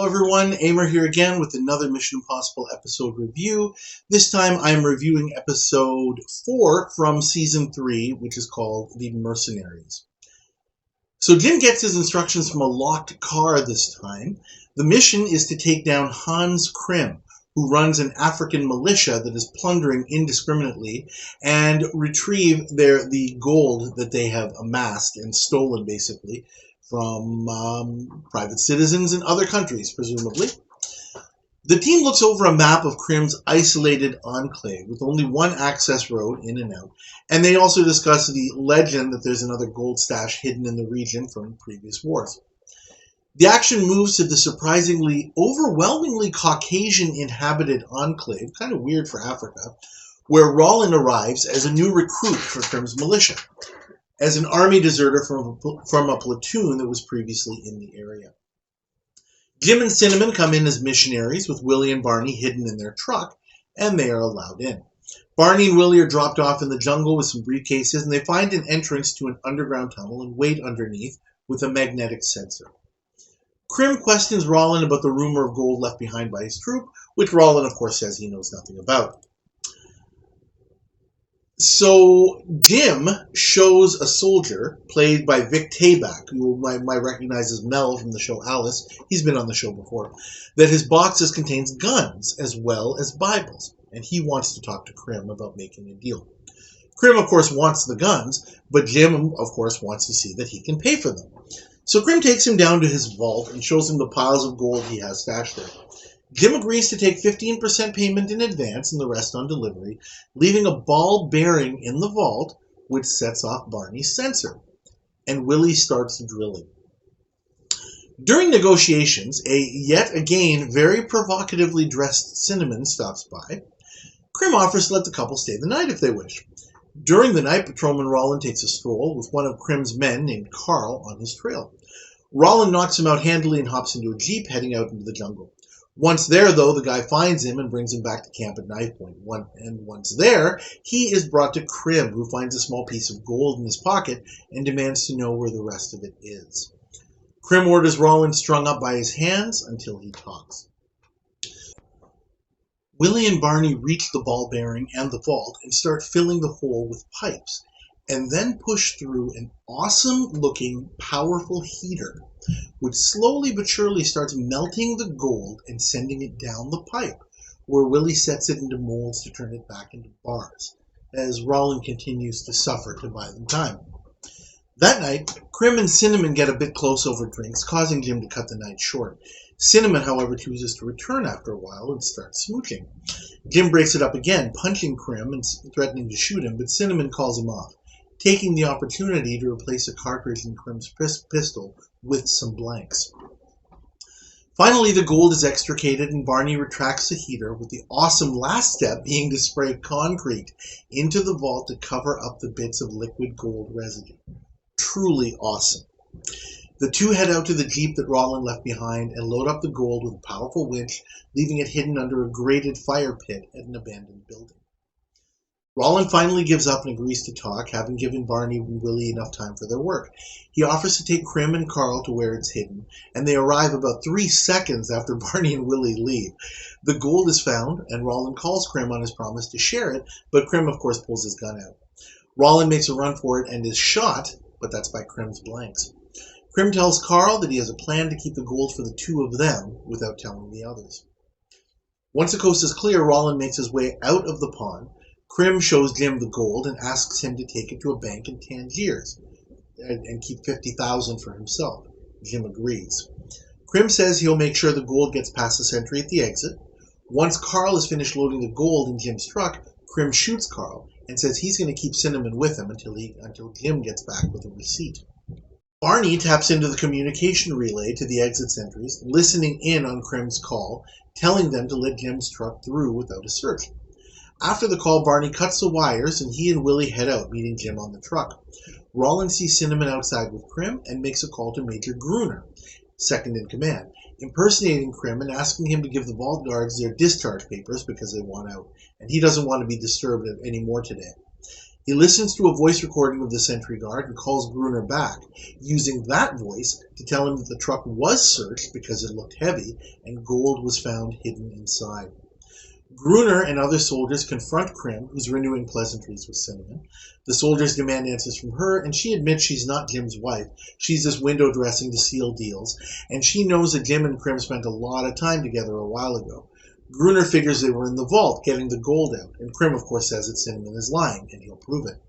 everyone, Amer here again with another Mission Impossible episode review. This time I'm reviewing episode 4 from season 3, which is called The Mercenaries. So Jim gets his instructions from a locked car this time. The mission is to take down Hans Krim, who runs an African militia that is plundering indiscriminately, and retrieve the gold that they have amassed and stolen, basically, from private citizens in other countries, presumably. The team looks over a map of Krim's isolated enclave with only one access road in and out, and they also discuss the legend that there's another gold stash hidden in the region from previous wars. The action moves to the surprisingly, overwhelmingly Caucasian-inhabited enclave, kind of weird for Africa, where Rollin arrives as a new recruit for Krim's militia, as an army deserter from a platoon that was previously in the area. Jim and Cinnamon come in as missionaries with Willie and Barney hidden in their truck, and they are allowed in. Barney and Willie are dropped off in the jungle with some briefcases, and they find an entrance to an underground tunnel and wait underneath with a magnetic sensor. Krim questions Rollin about the rumor of gold left behind by his troop, which Rollin, of course, says he knows nothing about. So Jim shows a soldier, played by Vic Tayback, who I might recognize as Mel from the show Alice, he's been on the show before, that his boxes contains guns as well as Bibles, and he wants to talk to Krim about making a deal. Krim, of course, wants the guns, but Jim, of course, wants to see that he can pay for them. So Krim takes him down to his vault and shows him the piles of gold he has stashed there. Jim agrees to take 15% payment in advance and the rest on delivery, leaving a ball bearing in the vault, which sets off Barney's sensor. And Willie starts drilling. During negotiations, a yet again very provocatively dressed Cinnamon stops by. Krim offers to let the couple stay the night if they wish. During the night, Patrolman Rollin takes a stroll with one of Krim's men named Carl on his trail. Rollin knocks him out handily and hops into a jeep heading out into the jungle. Once there, though, the guy finds him and brings him back to camp at knife point. And once there, he is brought to Krim, who finds a small piece of gold in his pocket and demands to know where the rest of it is. Krim orders Rollin strung up by his hands until he talks. Willie and Barney reach the ball bearing and the vault and start filling the hole with pipes, and then push through an awesome-looking, powerful heater, which slowly but surely starts melting the gold and sending it down the pipe, where Willie sets it into molds to turn it back into bars, as Rollin continues to suffer to buy them time. That night, Krim and Cinnamon get a bit close over drinks, causing Jim to cut the night short. Cinnamon, however, chooses to return after a while and starts smooching. Jim breaks it up again, punching Krim and threatening to shoot him, but Cinnamon calls him off, taking the opportunity to replace a cartridge in Krim's pistol with some blanks. Finally, the gold is extricated and Barney retracts the heater, with the awesome last step being to spray concrete into the vault to cover up the bits of liquid gold residue. Truly awesome. The two head out to the jeep that Rollin left behind and load up the gold with a powerful winch, leaving it hidden under a grated fire pit at an abandoned building. Rollin finally gives up and agrees to talk, having given Barney and Willie enough time for their work. He offers to take Krim and Carl to where it's hidden, and they arrive about 3 seconds after Barney and Willie leave. The gold is found, and Rollin calls Krim on his promise to share it, but Krim, of course, pulls his gun out. Rollin makes a run for it and is shot, but that's by Krim's blanks. Krim tells Carl that he has a plan to keep the gold for the two of them without telling the others. Once the coast is clear, Rollin makes his way out of the pond. Krim shows Jim the gold and asks him to take it to a bank in Tangiers and keep $50,000 for himself. Jim agrees. Krim says he'll make sure the gold gets past the sentry at the exit. Once Carl has finished loading the gold in Jim's truck, Krim shoots Carl and says he's going to keep Cinnamon with him until Jim gets back with a receipt. Barney taps into the communication relay to the exit sentries, listening in on Krim's call, telling them to let Jim's truck through without a search. After the call, Barney cuts the wires and he and Willie head out, meeting Jim on the truck. Rollin sees Cinnamon outside with Krim and makes a call to Major Gruner, second in command, impersonating Krim and asking him to give the vault guards their discharge papers because they want out, and he doesn't want to be disturbed anymore today. He listens to a voice recording of the sentry guard and calls Gruner back, using that voice to tell him that the truck was searched because it looked heavy and gold was found hidden inside. Gruner and other soldiers confront Krim, who's renewing pleasantries with Cinnamon. The soldiers demand answers from her, and she admits she's not Jim's wife. She's just window dressing to seal deals, and she knows that Jim and Krim spent a lot of time together a while ago. Gruner figures they were in the vault, getting the gold out, and Krim, of course, says that Cinnamon is lying, and he'll prove it.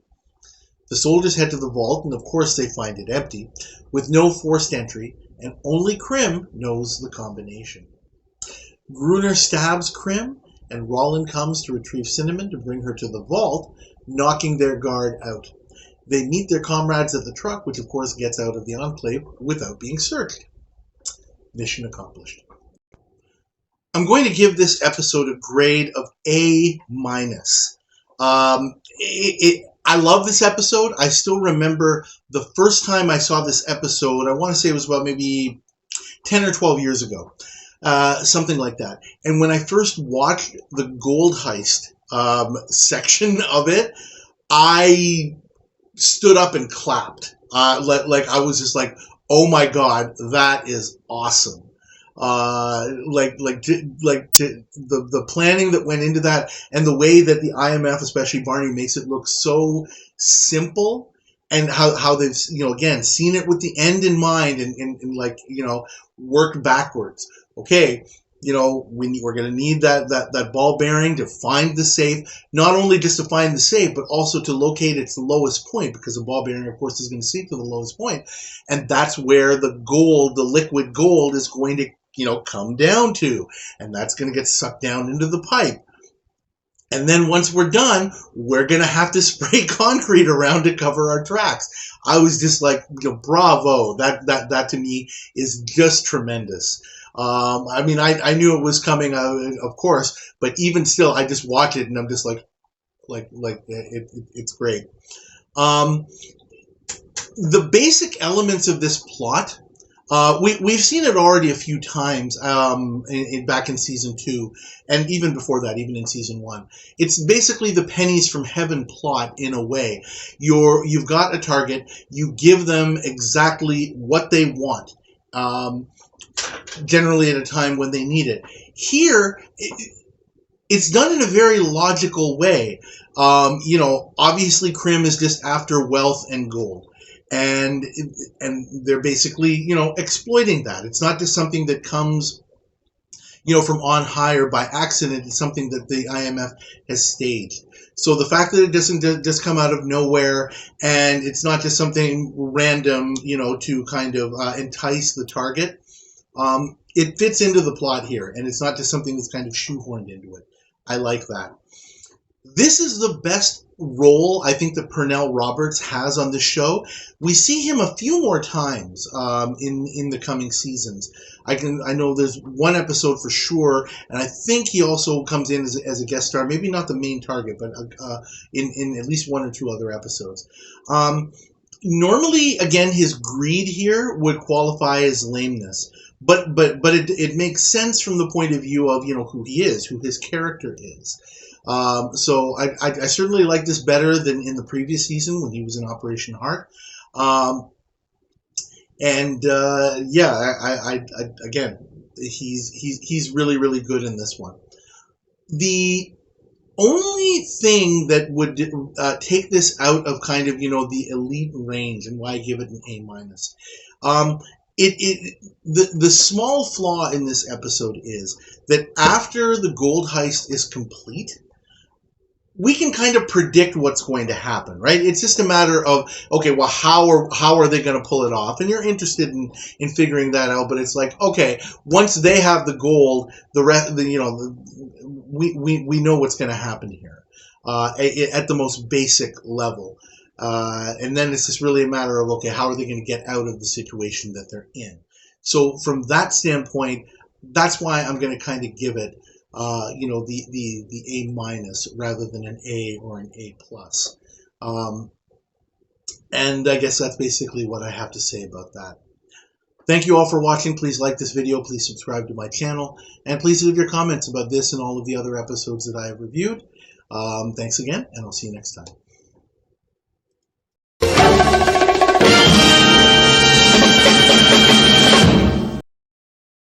The soldiers head to the vault, and of course they find it empty, with no forced entry, and only Krim knows the combination. Gruner stabs Krim, and Rollin comes to retrieve Cinnamon to bring her to the vault, knocking their guard out. They meet their comrades at the truck, which of course gets out of the Enclave without being searched. Mission accomplished. I'm going to give this episode a grade of A-. I love this episode. I still remember the first time I saw this episode, I want to say it was about maybe 10 or 12 years ago. Something like that. And when I first watched the gold heist section of it, I stood up and clapped. Like I was just like, oh my god, that is awesome. The planning that went into that, and the way that the IMF, especially Barney, makes it look so simple, and how they've, again, seen it with the end in mind, and worked backwards. Okay, we're going to need that ball bearing to find the safe, not only just to find the safe, but also to locate its lowest point, because the ball bearing, of course, is going to seek to the lowest point, and that's where the gold, the liquid gold, is going to come down to, and that's going to get sucked down into the pipe. And then once we're done, we're going to have to spray concrete around to cover our tracks. I was just like, bravo. That to me is just tremendous. I mean, I knew it was coming, of course, but even still, I just watch it and I'm just like it's great. The basic elements of this plot, we've seen it already a few times back in season 2, and even before that, even in season 1. It's basically the pennies from heaven plot in a way. You've got a target, you give them exactly what they want, generally at a time when they need it. Here, it's done in a very logical way. Obviously Krim is just after wealth and gold. And they're basically, exploiting that. It's not just something that comes, from on high or by accident. It's something that the IMF has staged. So the fact that it doesn't just come out of nowhere, and it's not just something random, to kind of entice the target, it fits into the plot here. And it's not just something that's kind of shoehorned into it. I like that. This is the best role I think that Pernell Roberts has on the show. We see him a few more times in the coming seasons. I know there's one episode for sure, and I think he also comes in as a guest star, maybe not the main target, but in at least one or two other episodes. Normally, again, his greed here would qualify as lameness, but it makes sense from the point of view of who he is, who his character is. So I certainly like this better than in the previous season when he was in Operation Heart. Again, he's really, really good in this one. The only thing that would take this out of kind of, the elite range, and why I give it an A-, the small flaw in this episode is that after the gold heist is complete, we can kind of predict what's going to happen, right? It's just a matter of, okay, well, how are they going to pull it off? And you're interested in figuring that out, but it's like, okay, once they have the gold, the rest, we know what's going to happen here at the most basic level. And then it's just really a matter of, okay, how are they going to get out of the situation that they're in? So from that standpoint, that's why I'm going to kind of give it, the A- rather than an A or an A+. And I guess that's basically what I have to say about that. Thank you all for watching. Please like this video. Please subscribe to my channel. And please leave your comments about this and all of the other episodes that I have reviewed. Thanks again, and I'll see you next time.